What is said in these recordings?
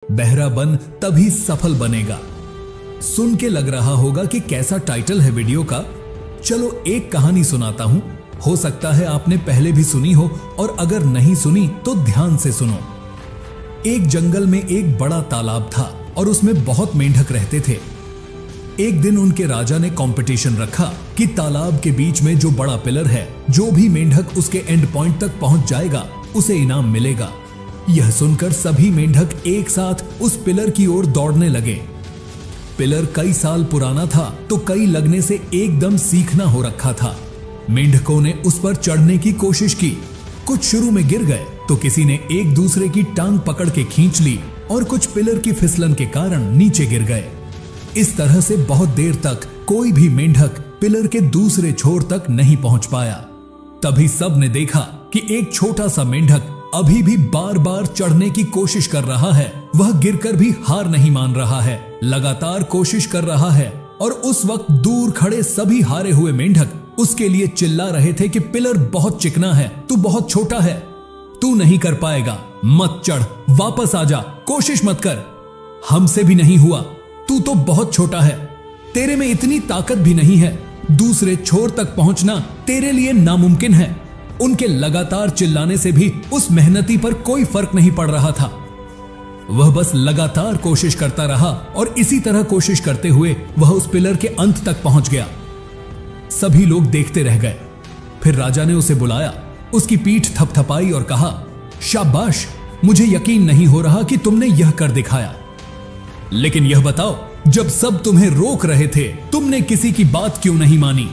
बहरा बन तभी सफल बनेगा। सुन के लग रहा होगा कि कैसा टाइटल है वीडियो का। चलो एक कहानी सुनाता हूं, हो सकता है आपने पहले भी सुनी हो और अगर नहीं सुनी तो ध्यान से सुनो। एक जंगल में एक बड़ा तालाब था और उसमें बहुत मेंढक रहते थे। एक दिन उनके राजा ने कंपटीशन रखा कि तालाब के बीच में जो बड़ा पिलर है, जो भी मेंढक उसके एंड पॉइंट तक पहुंच जाएगा उसे इनाम मिलेगा। यह सुनकर सभी मेंढक एक साथ उस पिलर की ओर दौड़ने लगे। पिलर कई साल पुराना था तो कई लगने से एकदम सीखना हो रखा था। मेंढकों ने उस पर चढ़ने की कोशिश की। कुछ शुरू में गिर गए तो किसी ने एक दूसरे की टांग पकड़ के खींच ली और कुछ पिलर की फिसलन के कारण नीचे गिर गए। इस तरह से बहुत देर तक कोई भी मेंढक पिलर के दूसरे छोर तक नहीं पहुंच पाया। तभी सब ने देखा कि एक छोटा सा मेंढक अभी भी बार बार चढ़ने की कोशिश कर रहा है। वह गिरकर भी हार नहीं मान रहा है, लगातार कोशिश कर रहा है। और उस वक्त दूर खड़े सभी हारे हुए मेंढक उसके लिए चिल्ला रहे थे कि पिलर बहुत चिकना है, तू बहुत छोटा है, तू नहीं कर पाएगा, मत चढ़, वापस आ जा, कोशिश मत कर, हमसे भी नहीं हुआ, तू तो बहुत छोटा है, तेरे में इतनी ताकत भी नहीं है, दूसरे छोर तक पहुंचना तेरे लिए नामुमकिन है। उनके लगातार चिल्लाने से भी उस मेहनती पर कोई फर्क नहीं पड़ रहा था। वह बस लगातार कोशिश करता रहा और इसी तरह कोशिश करते हुए वह उस पिलर के अंत तक पहुंच गया। सभी लोग देखते रह गए। फिर राजा ने उसे बुलाया, उसकी पीठ थपथपाई और कहा, शाबाश, मुझे यकीन नहीं हो रहा कि तुमने यह कर दिखाया। लेकिन यह बताओ, जब सब तुम्हें रोक रहे थे तुमने किसी की बात क्यों नहीं मानी?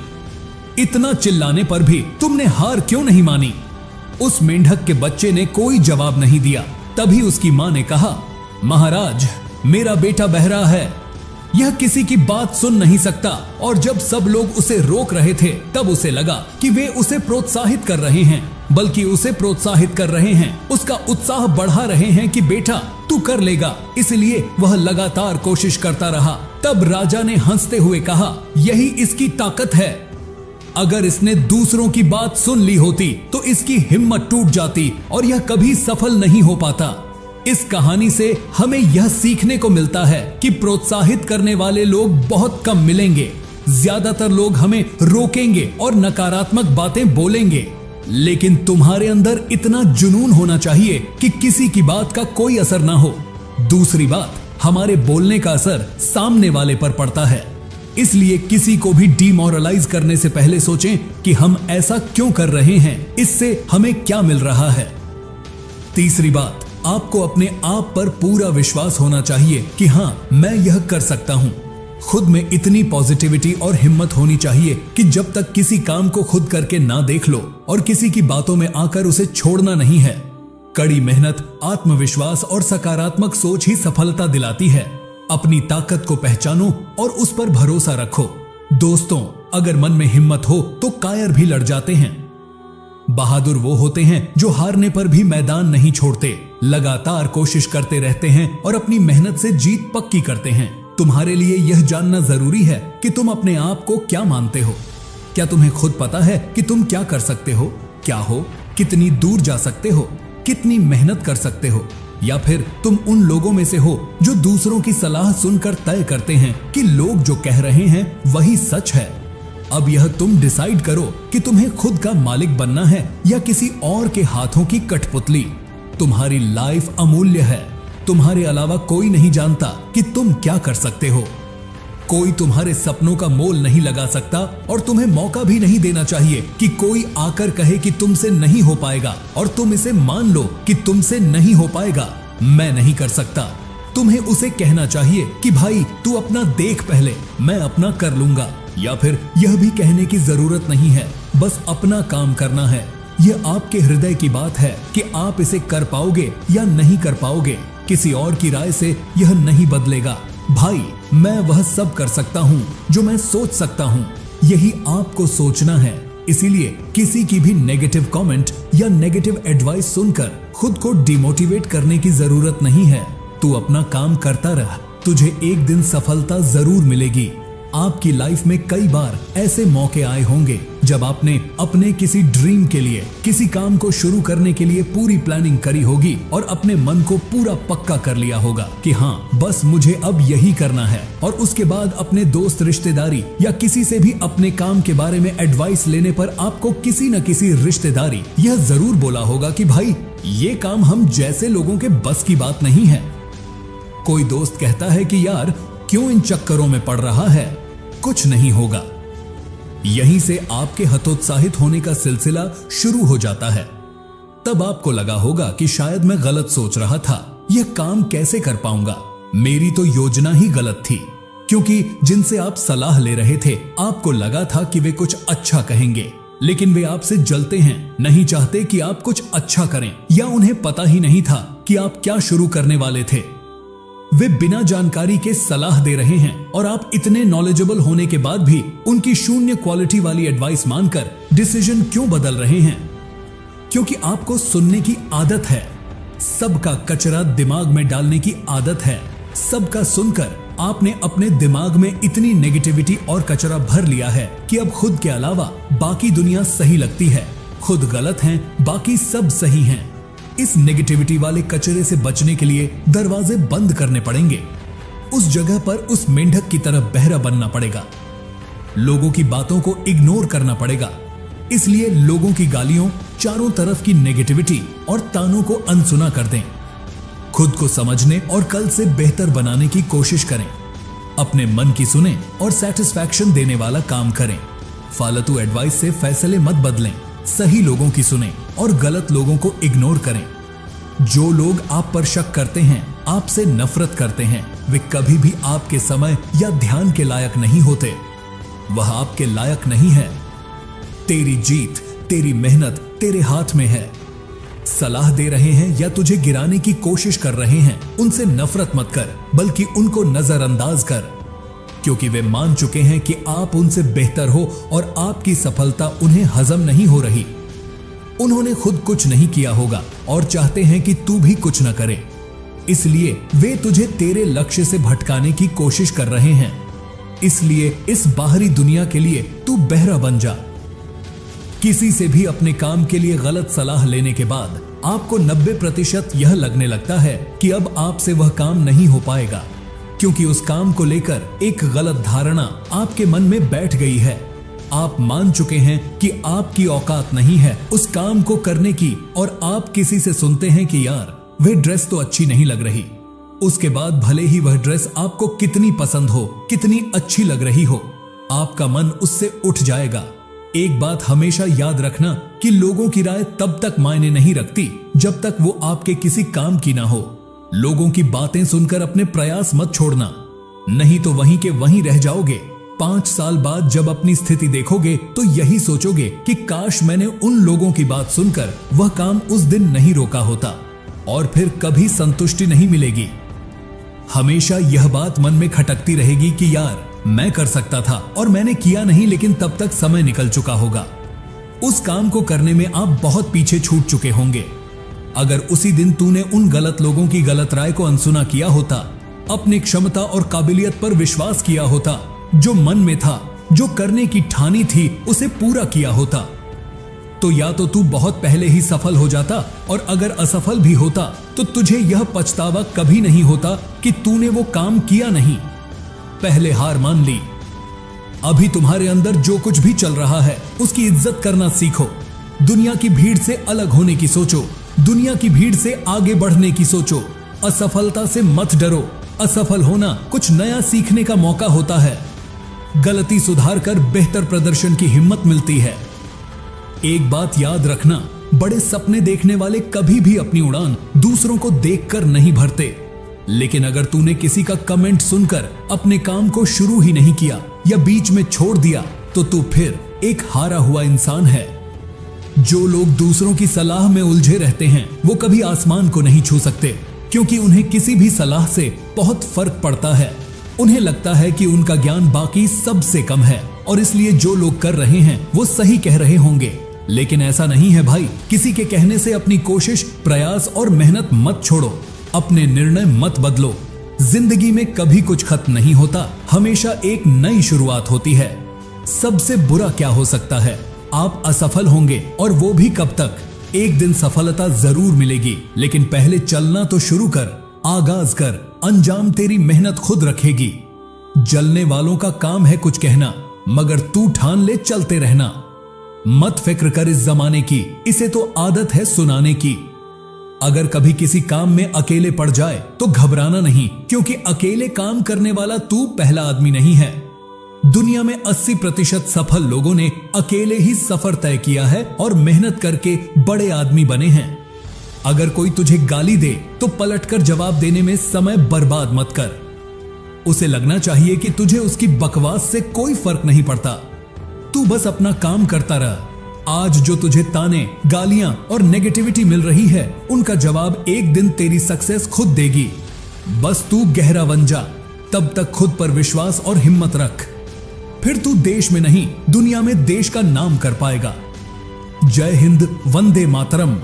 इतना चिल्लाने पर भी तुमने हार क्यों नहीं मानी? उस मेंढक के बच्चे ने कोई जवाब नहीं दिया। तभी उसकी मां ने कहा, महाराज, मेरा बेटा बहरा है, यह किसी की बात सुन नहीं सकता। और जब सब लोग उसे रोक रहे थे तब उसे लगा कि वे उसे प्रोत्साहित कर रहे हैं, बल्कि उसे प्रोत्साहित कर रहे हैं, उसका उत्साह बढ़ा रहे हैं कि बेटा तू कर लेगा। इसलिए वह लगातार कोशिश करता रहा। तब राजा ने हंसते हुए कहा, यही इसकी ताकत है। अगर इसने दूसरों की बात सुन ली होती तो इसकी हिम्मत टूट जाती और यह कभी सफल नहीं हो पाता। इस कहानी से हमें यह सीखने को मिलता है कि प्रोत्साहित करने वाले लोग बहुत कम मिलेंगे। ज्यादातर लोग हमें रोकेंगे और नकारात्मक बातें बोलेंगे, लेकिन तुम्हारे अंदर इतना जुनून होना चाहिए कि किसी की बात का कोई असर ना हो। दूसरी बात, हमारे बोलने का असर सामने वाले पर पड़ता है। इसलिए किसी को भी डिमोरलाइज करने से पहले सोचें कि हम ऐसा क्यों कर रहे हैं, इससे हमें क्या मिल रहा है। तीसरी बात, आपको अपने आप पर पूरा विश्वास होना चाहिए कि हां, मैं यह कर सकता हूं। खुद में इतनी पॉजिटिविटी और हिम्मत होनी चाहिए कि जब तक किसी काम को खुद करके ना देख लो और किसी की बातों में आकर उसे छोड़ना नहीं है। कड़ी मेहनत, आत्मविश्वास और सकारात्मक सोच ही सफलता दिलाती है। अपनी ताकत को पहचानो और उस पर भरोसा रखो। दोस्तों, अगर मन में हिम्मत हो तो कायर भी लड़ जाते हैं। बहादुर वो होते हैं जो हारने पर भी मैदान नहीं छोड़ते, लगातार कोशिश करते रहते हैं और अपनी मेहनत से जीत पक्की करते हैं। तुम्हारे लिए यह जानना जरूरी है कि तुम अपने आप को क्या मानते हो। क्या तुम्हें खुद पता है कि तुम क्या कर सकते हो, क्या हो, कितनी दूर जा सकते हो, कितनी मेहनत कर सकते हो? या फिर तुम उन लोगों में से हो जो दूसरों की सलाह सुनकर तय करते हैं कि लोग जो कह रहे हैं वही सच है? अब यह तुम डिसाइड करो कि तुम्हें खुद का मालिक बनना है या किसी और के हाथों की कठपुतली। तुम्हारी लाइफ अमूल्य है। तुम्हारे अलावा कोई नहीं जानता कि तुम क्या कर सकते हो। कोई तुम्हारे सपनों का मोल नहीं लगा सकता और तुम्हें मौका भी नहीं देना चाहिए कि कोई आकर कहे कि तुमसे नहीं हो पाएगा और तुम इसे मान लो कि तुमसे नहीं हो पाएगा, मैं नहीं कर सकता। तुम्हें उसे कहना चाहिए कि भाई तू अपना देख पहले, मैं अपना कर लूंगा। या फिर यह भी कहने की जरूरत नहीं है, बस अपना काम करना है। यह आपके हृदय की बात है कि आप इसे कर पाओगे या नहीं कर पाओगे। किसी और की राय से यह नहीं बदलेगा। भाई, मैं वह सब कर सकता हूँ जो मैं सोच सकता हूँ, यही आपको सोचना है। इसीलिए किसी की भी नेगेटिव कमेंट या नेगेटिव एडवाइस सुनकर खुद को डिमोटिवेट करने की जरूरत नहीं है। तू अपना काम करता रह, तुझे एक दिन सफलता जरूर मिलेगी। आपकी लाइफ में कई बार ऐसे मौके आए होंगे जब आपने अपने किसी ड्रीम के लिए, किसी काम को शुरू करने के लिए पूरी प्लानिंग करी होगी और अपने मन को पूरा पक्का कर लिया होगा कि हाँ, बस मुझे अब यही करना है। और उसके बाद अपने दोस्त, रिश्तेदारी या किसी से भी अपने काम के बारे में एडवाइस लेने पर आपको किसी न किसी रिश्तेदारी यह जरूर बोला होगा कि भाई, ये काम हम जैसे लोगों के बस की बात नहीं है। कोई दोस्त कहता है कि यार, क्यों इन चक्करों में पड़ रहा है, कुछ नहीं होगा। यहीं से आपके हतोत्साहित होने का सिलसिला शुरू हो जाता है। तब आपको लगा होगा कि शायद मैं गलत सोच रहा था, यह काम कैसे कर पाऊंगा, मेरी तो योजना ही गलत थी। क्योंकि जिनसे आप सलाह ले रहे थे, आपको लगा था कि वे कुछ अच्छा कहेंगे, लेकिन वे आपसे जलते हैं, नहीं चाहते कि आप कुछ अच्छा करें, या उन्हें पता ही नहीं था कि आप क्या शुरू करने वाले थे। वे बिना जानकारी के सलाह दे रहे हैं और आप इतने नॉलेजेबल होने के बाद भी उनकी शून्य क्वालिटी वाली एडवाइस मानकर डिसीजन क्यों बदल रहे हैं? क्योंकि आपको सुनने की आदत है, सबका कचरा दिमाग में डालने की आदत है। सबका सुनकर आपने अपने दिमाग में इतनी नेगेटिविटी और कचरा भर लिया है कि अब खुद के अलावा बाकी दुनिया सही लगती है, खुद गलत हैं, बाकी सब सही हैं। इस नेगेटिविटी वाले कचरे से बचने के लिए दरवाजे बंद करने पड़ेंगे। उस जगह पर उस मेंढक की तरह बहरा बनना पड़ेगा। लोगों की बातों को इग्नोर करना पड़ेगा। इसलिए लोगों की गालियों, चारों तरफ की नेगेटिविटी और तानों को अनसुना कर दें। खुद को समझने और कल से बेहतर बनाने की कोशिश करें। अपने मन की सुने और सेटिस्फैक्शन देने वाला काम करें। फालतू एडवाइस से फैसले मत बदलें। सही लोगों की सुने और गलत लोगों को इग्नोर करें। जो लोग आप पर शक करते हैं, आपसे नफरत करते हैं, वे कभी भी आपके समय या ध्यान के लायक नहीं होते। वह आपके लायक नहीं है। तेरी जीत, तेरी मेहनत तेरे हाथ में है। सलाह दे रहे हैं या तुझे गिराने की कोशिश कर रहे हैं, उनसे नफरत मत कर, बल्कि उनको नजरअंदाज कर, क्योंकि वे मान चुके हैं कि आप उनसे बेहतर हो और आपकी सफलता उन्हें हजम नहीं हो रही। उन्होंने खुद कुछ नहीं किया होगा और चाहते हैं कि तू भी कुछ न करे। इसलिए वे तुझे तेरे लक्ष्य से भटकाने की कोशिश कर रहे हैं। इसलिए इस बाहरी दुनिया के लिए तू बहरा बन जा। किसी से भी अपने काम के लिए गलत सलाह लेने के बाद आपको 90% यह लगने लगता है कि अब आपसे वह काम नहीं हो पाएगा, क्योंकि उस काम को लेकर एक गलत धारणा आपके मन में बैठ गई है। आप मान चुके हैं कि आपकी औकात नहीं है उस काम को करने की, और आप किसी से सुनते हैं कि यार, वह ड्रेस तो अच्छी नहीं लग रही। उसके बाद भले ही वह ड्रेस आपको कितनी पसंद हो, कितनी अच्छी लग रही हो, आपका मन उससे उठ जाएगा। एक बात हमेशा याद रखना कि लोगों की राय तब तक मायने नहीं रखती जब तक वो आपके किसी काम की ना हो। लोगों की बातें सुनकर अपने प्रयास मत छोड़ना, नहीं तो वहीं के वहीं रह जाओगे। 5 साल बाद जब अपनी स्थिति देखोगे तो यही सोचोगे कि काश मैंने उन लोगों की बात सुनकर वह काम उस दिन नहीं रोका होता, और फिर कभी संतुष्टि नहीं मिलेगी। हमेशा यह बात मन में खटकती रहेगी कि यार, मैं कर सकता था और मैंने किया नहीं, लेकिन तब तक समय निकल चुका होगा। उस काम को करने में आप बहुत पीछे छूट चुके होंगे। अगर उसी दिन तूने उन गलत लोगों की गलत राय को अनसुना किया होता, अपनी क्षमता और काबिलियत पर विश्वास किया होता, जो मन में था, जो करने की ठानी थी, उसे पूरा किया होता, तो या तो तू बहुत पहले ही सफल हो जाता, और अगर असफल भी होता तो तुझे यह पछतावा कभी नहीं होता कि तूने वो काम किया नहीं। पहले हार मान ली। अभी तुम्हारे अंदर जो कुछ भी चल रहा है उसकी इज्जत करना सीखो। दुनिया की भीड़ से अलग होने की सोचो, दुनिया की भीड़ से आगे बढ़ने की सोचो। असफलता से मत डरो। असफल होना कुछ नया सीखने का मौका होता है। गलती सुधार कर बेहतर प्रदर्शन की हिम्मत मिलती है। एक बात याद रखना, बड़े सपने देखने वाले कभी भी अपनी उड़ान दूसरों को देखकर नहीं भरते। लेकिन अगर तूने किसी का कमेंट सुनकर अपने काम को शुरू ही नहीं किया या बीच में छोड़ दिया, तो तू फिर एक हारा हुआ इंसान है। जो लोग दूसरों की सलाह में उलझे रहते हैं, वो कभी आसमान को नहीं छू सकते, क्योंकि उन्हें किसी भी सलाह से बहुत फर्क पड़ता है। उन्हें लगता है कि उनका ज्ञान बाकी सबसे कम है, और इसलिए जो लोग कर रहे हैं वो सही कह रहे होंगे। लेकिन ऐसा नहीं है भाई। किसी के कहने से अपनी कोशिश, प्रयास और मेहनत मत छोड़ो। अपने निर्णय मत बदलो। जिंदगी में कभी कुछ खत्म नहीं होता, हमेशा एक नई शुरुआत होती है। सबसे बुरा क्या हो सकता है? आप असफल होंगे, और वो भी कब तक? एक दिन सफलता जरूर मिलेगी, लेकिन पहले चलना तो शुरू कर, आगाज कर, अंजाम तेरी मेहनत खुद रखेगी। जलने वालों का काम है कुछ कहना, मगर तू ठान ले चलते रहना। मत फिक्र कर इस जमाने की, इसे तो आदत है सुनाने की। अगर कभी किसी काम में अकेले पड़ जाए तो घबराना नहीं, क्योंकि अकेले काम करने वाला तू पहला आदमी नहीं है। दुनिया में 80% सफल लोगों ने अकेले ही सफर तय किया है और मेहनत करके बड़े आदमी बने हैं। अगर कोई तुझे गाली दे तो पलटकर जवाब देने में समय बर्बाद मत कर। उसे लगना चाहिए कि तुझे उसकी बकवास से कोई फर्क नहीं पड़ता। तू बस अपना काम करता रह। आज जो तुझे ताने, गालियां और नेगेटिविटी मिल रही है, उनका जवाब एक दिन तेरी सक्सेस खुद देगी। बस तू गहरा बन जा, तब तक खुद पर विश्वास और हिम्मत रख। फिर तू देश में नहीं, दुनिया में देश का नाम कर पाएगा। जय हिंद, वंदे मातरम।